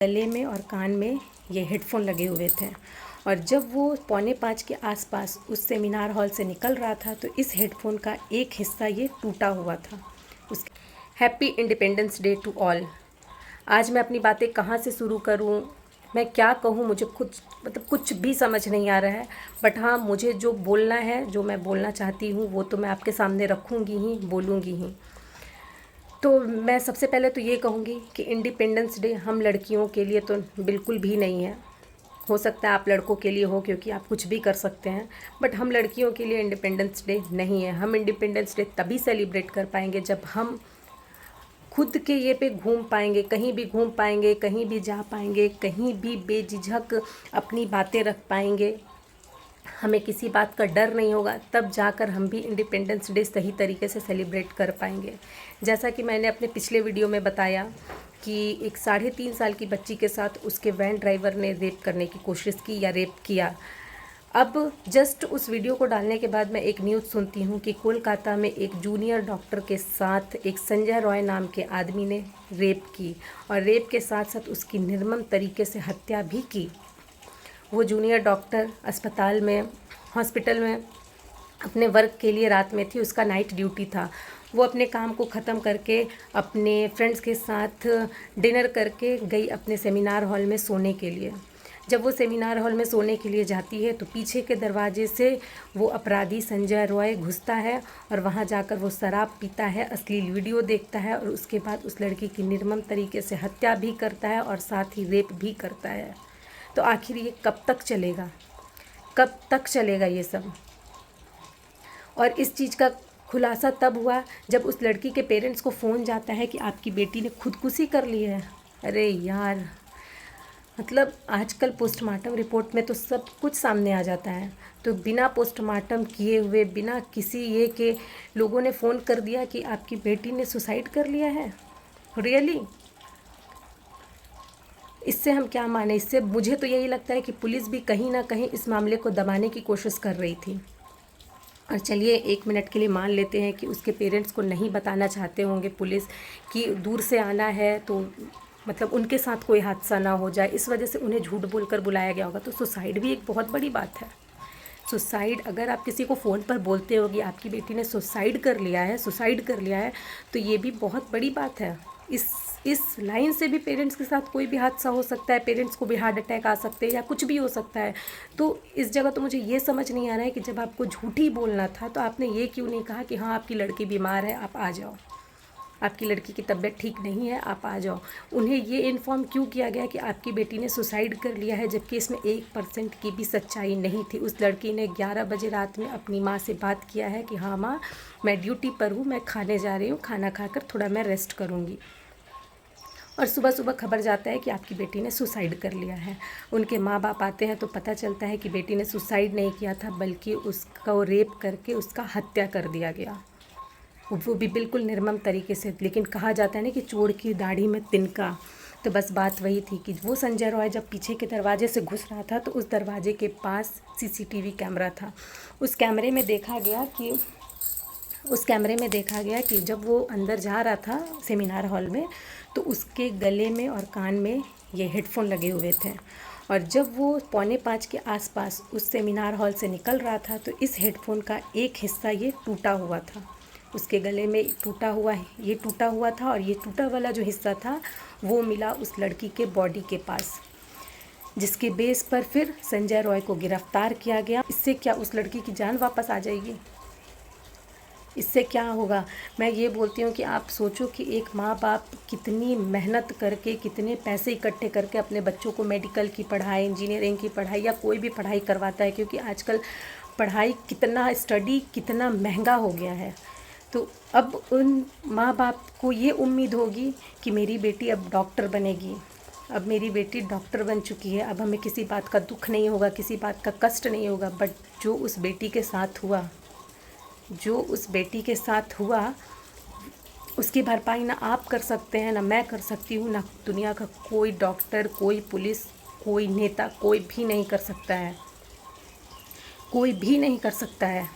गले में और कान में ये हेडफोन लगे हुए थे। और जब वो 4:45 के आसपास उस सेमिनार हॉल से निकल रहा था तो इस हेडफोन का एक हिस्सा ये टूटा हुआ था। उसके happy Independence Day to all. आज मैं अपनी बातें कहाँ से शुरू करूँ, मैं क्या कहूँ, मुझे कुछ भी समझ नहीं आ रहा है। बट हाँ, मुझे जो बोलना है, जो मैं बोलना चाहती हूँ वो तो मैं आपके सामने रखूँगी ही, बोलूँगी ही। तो मैं सबसे पहले तो ये कहूँगी कि इंडिपेंडेंस डे हम लड़कियों के लिए तो बिल्कुल भी नहीं है। हो सकता है आप लड़कों के लिए हो क्योंकि आप कुछ भी कर सकते हैं, बट हम लड़कियों के लिए इंडिपेंडेंस डे नहीं है। हम इंडिपेंडेंस डे तभी सेलिब्रेट कर पाएंगे जब हम खुद के ये पे घूम पाएंगे, कहीं भी घूम पाएंगे, कहीं भी जा पाएंगे, कहीं भी बेझिझक अपनी बातें रख पाएंगे, हमें किसी बात का डर नहीं होगा। तब जाकर हम भी इंडिपेंडेंस डे सही तरीके से सेलिब्रेट कर पाएंगे। जैसा कि मैंने अपने पिछले वीडियो में बताया कि एक 3.5 साल की बच्ची के साथ उसके वैन ड्राइवर ने रेप करने की कोशिश की या रेप किया। अब जस्ट उस वीडियो को डालने के बाद मैं एक न्यूज़ सुनती हूँ कि कोलकाता में एक जूनियर डॉक्टर के साथ एक संजय रॉय नाम के आदमी ने रेप की और रेप के साथ साथ उसकी निर्मम तरीके से हत्या भी की। वो जूनियर डॉक्टर हॉस्पिटल में अपने वर्क के लिए रात में थी, उसका नाइट ड्यूटी था। वो अपने काम को ख़त्म करके अपने फ्रेंड्स के साथ डिनर करके गई अपने सेमिनार हॉल में सोने के लिए। जब वो सेमिनार हॉल में सोने के लिए जाती है तो पीछे के दरवाजे से वो अपराधी संजय रॉय घुसता है और वहाँ जाकर वो शराब पीता है, अश्लील वीडियो देखता है और उसके बाद उस लड़की की निर्मम तरीके से हत्या भी करता है और साथ ही रेप भी करता है। तो आखिर ये कब तक चलेगा, कब तक चलेगा ये सब? और इस चीज़ का खुलासा तब हुआ जब उस लड़की के पेरेंट्स को फ़ोन जाता है कि आपकी बेटी ने खुदकुशी कर ली है। अरे यार, मतलब आजकल पोस्टमार्टम रिपोर्ट में तो सब कुछ सामने आ जाता है, तो बिना पोस्टमार्टम किए हुए, बिना किसी ये के लोगों ने फ़ोन कर दिया कि आपकी बेटी ने सुसाइड कर लिया है। रियली? इससे हम क्या माने? इससे मुझे तो यही लगता है कि पुलिस भी कहीं ना कहीं इस मामले को दबाने की कोशिश कर रही थी। और चलिए 1 मिनट के लिए मान लेते हैं कि उसके पेरेंट्स को नहीं बताना चाहते होंगे पुलिस कि दूर से आना है, तो मतलब उनके साथ कोई हादसा ना हो जाए, इस वजह से उन्हें झूठ बोलकर बुलाया गया होगा। तो सुसाइड भी एक बहुत बड़ी बात है। सुसाइड, अगर आप किसी को फ़ोन पर बोलते हो कि आपकी बेटी ने सुसाइड कर लिया है, तो ये भी बहुत बड़ी बात है। इस लाइन से भी पेरेंट्स के साथ कोई भी हादसा हो सकता है, पेरेंट्स को भी हार्ट अटैक आ सकते हैं या कुछ भी हो सकता है। तो इस जगह तो मुझे ये समझ नहीं आ रहा है कि जब आपको झूठ ही बोलना था तो आपने ये क्यों नहीं कहा कि हाँ, आपकी लड़की बीमार है, आप आ जाओ, आपकी लड़की की तबीयत ठीक नहीं है, आप आ जाओ। उन्हें ये इन्फॉर्म क्यों किया गया कि आपकी बेटी ने सुसाइड कर लिया है, जबकि इसमें 1% की भी सच्चाई नहीं थी। उस लड़की ने 11 बजे रात में अपनी माँ से बात किया है कि हाँ माँ, मैं ड्यूटी पर हूँ, मैं खाने जा रही हूँ, खाना खाकर थोड़ा मैं रेस्ट करूँगी। और सुबह सुबह खबर जाता है कि आपकी बेटी ने सुसाइड कर लिया है। उनके माँ बाप आते हैं तो पता चलता है कि बेटी ने सुसाइड नहीं किया था, बल्कि उसका रेप करके उसका हत्या कर दिया गया, वो भी बिल्कुल निर्मम तरीके से। लेकिन कहा जाता है ना कि चोर की दाढ़ी में तिनका, तो बस बात वही थी कि वो संजय रॉय जब पीछे के दरवाजे से घुस रहा था तो उस दरवाजे के पास सीसीटीवी कैमरा था। उस कैमरे में देखा गया कि जब वो अंदर जा रहा था सेमिनार हॉल में तो उसके गले में और कान में ये हेडफोन लगे हुए थे। और जब वो 4:45 के आसपास उस सेमिनार हॉल से निकल रहा था तो इस हेडफोन का एक हिस्सा ये टूटा हुआ था, उसके गले में टूटा हुआ था। और ये टूटा वाला जो हिस्सा था वो मिला उस लड़की के बॉडी के पास, जिसके बेस पर फिर संजय रॉय को गिरफ्तार किया गया। इससे क्या उस लड़की की जान वापस आ जाएगी? इससे क्या होगा? मैं ये बोलती हूँ कि आप सोचो कि एक माँ बाप कितनी मेहनत करके, कितने पैसे इकट्ठे करके अपने बच्चों को मेडिकल की पढ़ाई, इंजीनियरिंग की पढ़ाई या कोई भी पढ़ाई करवाता है, क्योंकि आजकल स्टडी कितना महंगा हो गया है। तो अब उन माँ बाप को ये उम्मीद होगी कि मेरी बेटी अब डॉक्टर बनेगी, अब मेरी बेटी डॉक्टर बन चुकी है, अब हमें किसी बात का दुख नहीं होगा, किसी बात का कष्ट नहीं होगा। बट जो उस बेटी के साथ हुआ उसकी भरपाई ना आप कर सकते हैं, ना मैं कर सकती हूँ, ना दुनिया का कोई डॉक्टर, कोई पुलिस, कोई नेता, कोई भी नहीं कर सकता है, कोई भी नहीं कर सकता है।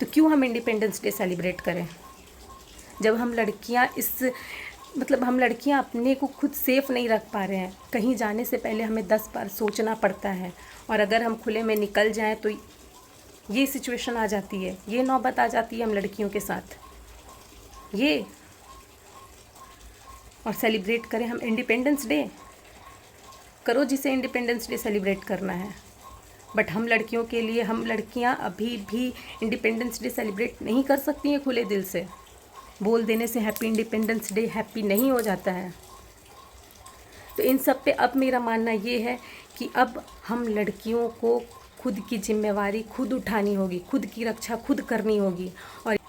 तो क्यों हम इंडिपेंडेंस डे सेलिब्रेट करें जब हम लड़कियां इस मतलब हम लड़कियां अपने को खुद सेफ़ नहीं रख पा रहे हैं। कहीं जाने से पहले हमें 10 बार सोचना पड़ता है, और अगर हम खुले में निकल जाएं तो ये सिचुएशन आ जाती है, ये नौबत आ जाती है हम लड़कियों के साथ ये। और सेलिब्रेट करें हम इंडिपेंडेंस डे, करो जिसे इंडिपेंडेंस डे सेलिब्रेट करना है, बट हम लड़कियों के लिए, हम लड़कियां अभी भी इंडिपेंडेंस डे सेलिब्रेट नहीं कर सकती हैं खुले दिल से। बोल देने से हैप्पी इंडिपेंडेंस डे हैप्पी नहीं हो जाता है। तो इन सब पे अब मेरा मानना ये है कि अब हम लड़कियों को खुद की जिम्मेवारी खुद उठानी होगी, खुद की रक्षा खुद करनी होगी।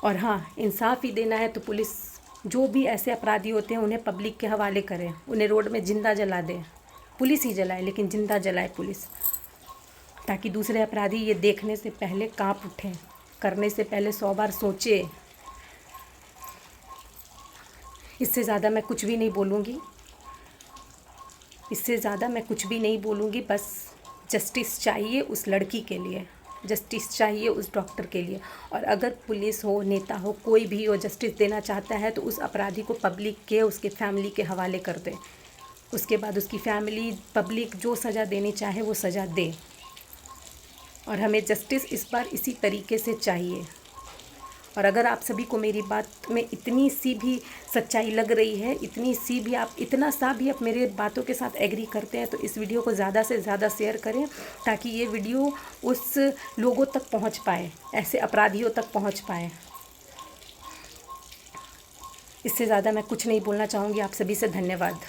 और हाँ, इंसाफ ही देना है तो पुलिस जो भी ऐसे अपराधी होते हैं उन्हें पब्लिक के हवाले करे, उन्हें रोड में जिंदा जला दे। पुलिस ही जलाए, लेकिन जिंदा जलाए पुलिस, ताकि दूसरे अपराधी ये देखने से पहले कांप उठें, करने से पहले 100 बार सोचे। इससे ज़्यादा मैं कुछ भी नहीं बोलूँगी, इससे ज़्यादा मैं कुछ भी नहीं बोलूँगी। बस जस्टिस चाहिए उस लड़की के लिए, जस्टिस चाहिए उस डॉक्टर के लिए। और अगर पुलिस हो, नेता हो, कोई भी हो, जस्टिस देना चाहता है तो उस अपराधी को पब्लिक के, उसके फैमिली के हवाले कर दे। उसके बाद उसकी फैमिली, पब्लिक जो सज़ा देनी चाहे वो सज़ा दे। और हमें जस्टिस इस बार इसी तरीके से चाहिए। और अगर आप सभी को मेरी बात में इतनी सी भी सच्चाई लग रही है, इतनी सी भी आप, इतना सा भी आप मेरे बातों के साथ एग्री करते हैं, तो इस वीडियो को ज़्यादा से ज़्यादा शेयर करें, ताकि ये वीडियो उस लोगों तक पहुंच पाए, ऐसे अपराधियों तक पहुंच पाए। इससे ज़्यादा मैं कुछ नहीं बोलना चाहूँगी। आप सभी से धन्यवाद।